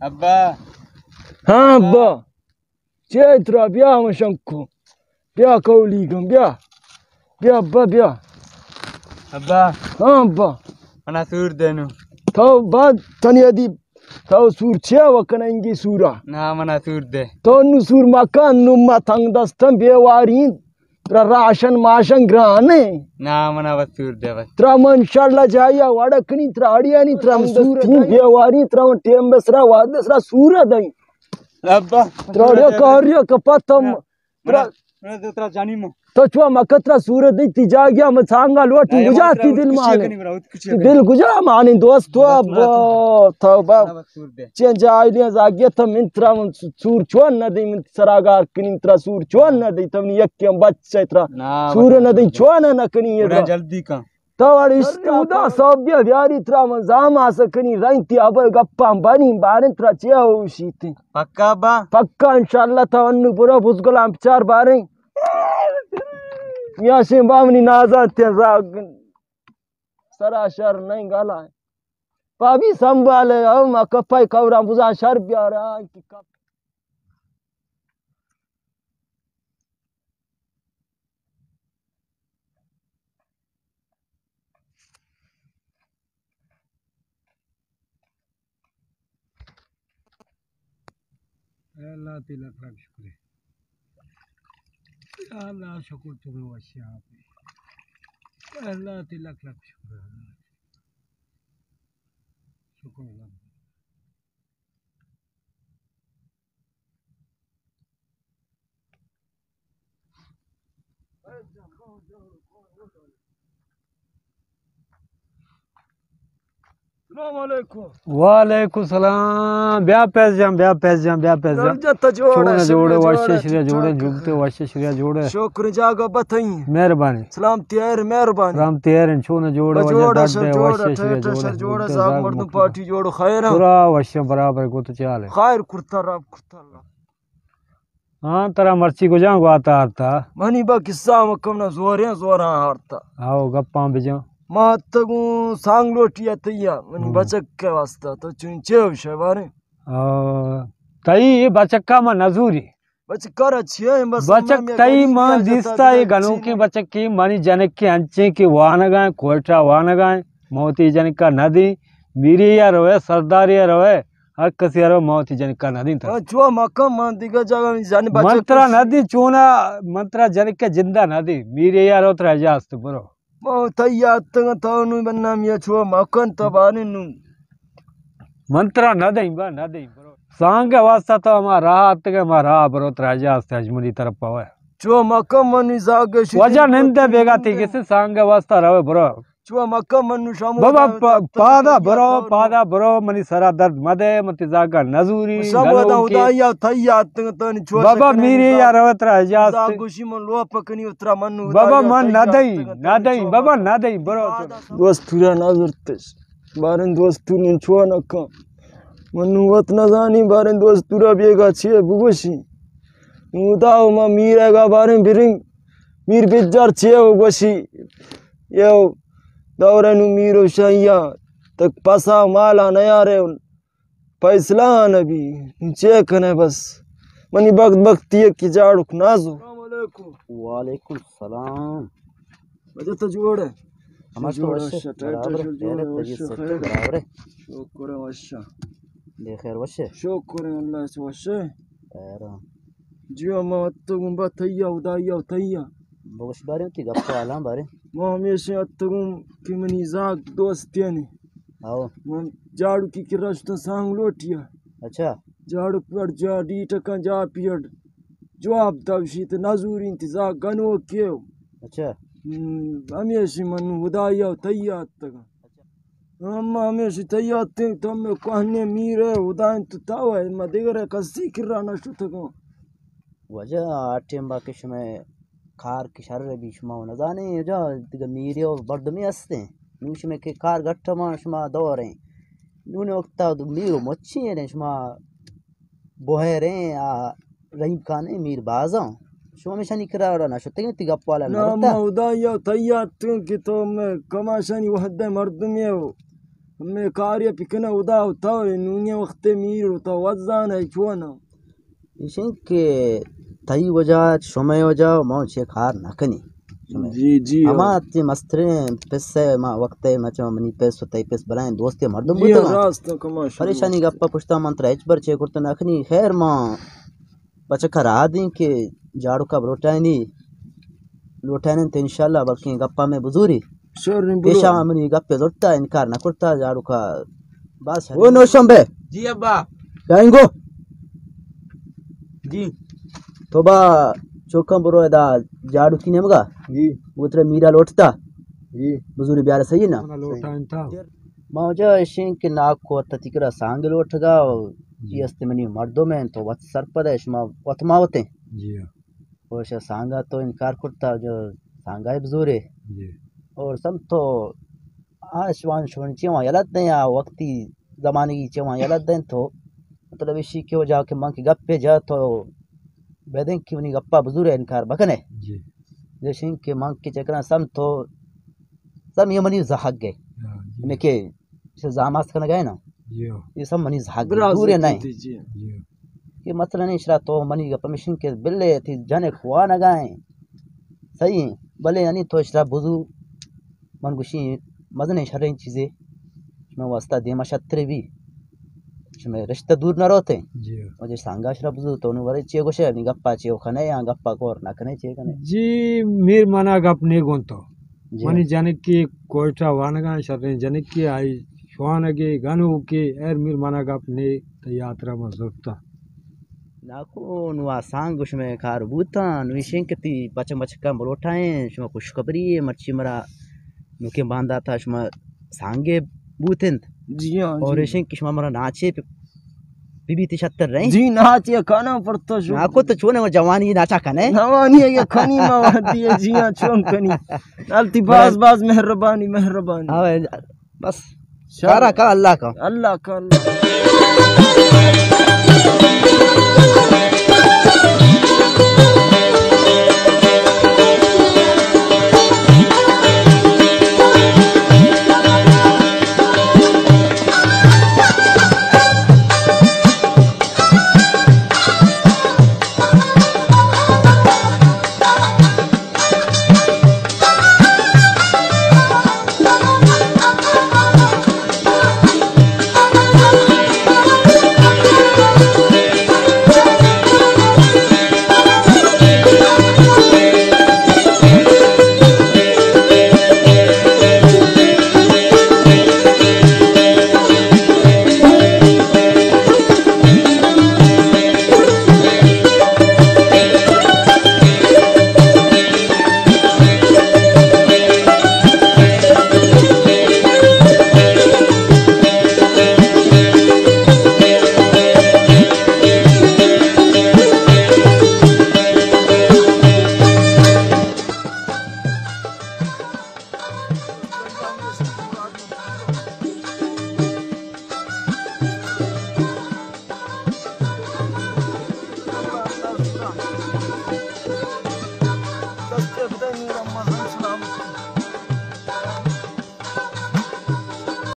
अब्बा हाँ अब्बा चैत्रा ब्याह में शंको ब्याह कौली गम ब्याह अब्बा ब्याह अब्बा हाँ अब्बा मना सूर देनु तो बाद तनी अदी तो सूर छे वकनेंगी सूरा ना मना सूर दे तो नु सूर मकान नु मतंग दस्तम बेवारी त्रा राशन माशन ग्राने ना मना बस सूर दे बस त्रा मन शाला जाया वड़कनी त्रा अड़ियानी त्रा सूर बेवारी त्रा टेम बसरा वादसरा सूर दई अब्बा त्रा कार्य कपतम त्रा तेरा जानी मो तो छुआ मकतरा सूरत दी तिजा गया मैं सांगा लोट गुजाती दिल माने दिल गुजा माने दोस्त तो अब तौबा चेंज आइडिया जागे तो मिंत्रा सूर छोन न दे मिंत सरागार किंत्रा सूर छोन न दे तमनी यक्के बच्चे त्रा सूर न दे छोन न कनी ये जल्दी का तो और इस्ता सभ्य व्यारी त्रा में जामा सकनी रंती अब गप्पा बनी बारे त्रा चे उशीते पक्का इंशाल्लाह तो अन्नु पूरा भुसगला चार बारे या से बामनी नाजा तेजाग सराशर नहीं गाला है पाभी संभाले हम कपाई कवरा बुझा शर प्यारा कि कप अल्लाह तिलक लाख शुक्र अल्लाह शुक्र तुम्हें वशिया पे अल्लाह तिलक लाख शुक्र शुक्र वालेकुम सलाम ब्याह पैस जाम जोड़े वाशे श्री जोड़े जुगते वाशे श्री जोड़े शुक्र जागा बथई मेहरबानी सलाम तेर मेहरबानी राम तेर छोने जोड़े वाशे श्री जोड़े साग मर्दों पार्टी जोड़ो खैर पूरा वाशे बराबर को तो चाल है खैर कुर्ता रब कुर्ता हाँ तेरा मर्ची को जाऊँ आता हारता मनी बा किस्सा मकम ना जोर हारता आओ गप्पा बिजो मातगु सांग लोटिया तैया मनी बचक के वास्ता तो चुनचे शबारे तई बचक्का में नजूरी बचकर अच्छी है बस बचक तई मां दिसता है गनु की बचक की मनी जनक के अंचे की वान गाए कोटा वान गाए मोती जनक का नदी मीरी या रोए सरदार या रोए हर कसी रो मोती जनक का नदी था जो मकम मान दिगा जगह में जाने बचक मंत्रा नदी चोना मंत्रा जनक के जिंदा नदी मीरी या रो त्रा जास्त बरो तैया तंग तानु बन्ना मिया छो मकन तबाने नु मंत्रा न दई बरो सांग वास्ता तो हमारा रात के हमारा बरो राजा से अजमरी तरफ पावे छो मकम मनु जागे वजह नंदे बेगा थी किसे सांग वास्ता रवे बरो छो मकम मनु शामो बाबा पादा बरो मनी सरा दर्द मदे मति जागा नजूरी शामो दा उदाया तैया तंग तन छो बाबा मीरे या रवे राजा से जागुशी मन लो पकनी उतरा मनु बाबा मन न दई बाबा न दई बरो दोस्त तुरा नजरतस बारन दोस्त तुन छो नका मनु वत न जानी बारन दोस्त तुरा बेगा छे बुगोशी उदाव मा मीरेगा बारन बिरिंग मीर बिजार छे गोशी यो दौरनु मीरो शैया तक पसा माला नया रे फैसला नबी चेक ने बस मनी बख्ती की जाड़ू नाजो वालेकुम सलाम वजह तो जोड़े हमार तो वश्य बराबर है शुक्र वश्य दे खैर वश्य शुक्र अल्लाह से वश्य जियो मत गुंबा तैया उदाया तैया बोश बारे की गप्पा आला बारे मैं हमेशा अत्तगुम कि मनी जाग दोस्त ने आओ मैं जाड़ू की किरश तो सांग लोटिया अच्छा जाड़ू पर जा डी टका जा पियड जवाब तवशी तो नजूर इंतजार गनो क्यों अच्छा हमेशा मन उदाया तैया तक हम हमेशा तैया थे तो मैं कहने मीरे उदान तो ताव है मैं देख रहा कसी किरा नष्ट तक वजह आठें बाकी समय खार की शर बीच में न जाने जो दिग मीरे और बर्द में हंसते नूश में के खार गट्ठा में शुमा दौरे नूने वक्त तो मीरो मच्छी है शुमा बोहे रे आ रहीम खान मीर बाजा शुमा में शनि करा और ना शुते ती गप्पाला ना मरता उदाया तैयार तुम कि तो मैं कमाशनी वहदे मर्दम ये मैं कार्य पिकना उदा होता और नूनिया वक्त मीर होता वज़ान है चुना इशिन के तई वजह शुमे वजह मौ छे खार नकनी जी जी अमा ते मस्तरे पैसे मा वक्त मचो मनी पैसो तई पैस बनाए दोस्ते मर्दम जी बुत रास्ता कमाश परेशानी गप्पा पुछता मंत्र एच पर छे कुर्त नखनी खैर मां बचका रा दी के झाड़ू का लोटाने तो इंशाल्लाह बल्कि गप्पा में बुजुरी शोर पेशा मनी गप्पे जोड़ता इनकार न करता झाड़ू का बस वो नौशम बे जी अब्बा जाएंगो जी तो बा चौकम बरो दा झाड़ू की नेमगा जी उतरे मीरा लोटता जी बुजुरी ब्यार सही ना लोटान था मौजा शिंक के नाक को ततिकरा सांग लोटगा ये अस्ते मनी मर्दों में तो वत सरपदेश मा वतमावते जी और शा सांगा तो इनकार करता जो सांगा बुजुरे जी और सम तो आशवान शोन चेवा यलत ने या वक्ती जमाने की चेवा यलत दें तो मतलब इसी के वजह के मां की गप्पे जा तो बेदें की उनी गप्पा बुजुरे इनकार बकने जी जैसे के मां के चकरा सम तो सम ये मनी जहक गए में के से जामास करने गए ना जी ये सब मनी जहक पूरे नहीं जी कि मतलब नहीं शरा तो मनी का परमिशन के बिल्ले थी जाने खुआ न गाए सही भले यानी तो शरा बुजू मन गुशी मजने शरण चीजें मैं वास्ता देमा शत्रे भी मैं रिश्ता दूर न रहते जी और जो सांगा शरा बुजू तो उन्हें वरे चे गोशे नि गप्पा चे खने या गप्पा को और ना खने चे कने जी मीर मना गपने गोंतो जी। मनी जनक की कोयटा वानगा शरण जनक की आई श्वानगे गनु के एर मीर मना गपने तो यात्रा में जुर्ता नाको नुआ सांग गुश में कार बूता नुइशें के ती बच का मरोठाए शुमा खुशखबरी मच्छी मरा नुके बांधा था शुमा सांगे बूतें जी हाँ और रेशें कि शुमा मरा नाचे बीबी 73 रहे जी नाचे खाना पड़ता शो नाको तो छोने वो जवानी नाचा कने नवानी है ये खनी मवादी है जी हाँ चों कनी अलती बाज मेहरबानी हाँ बस सारा का अल्लाह का अल्लाह का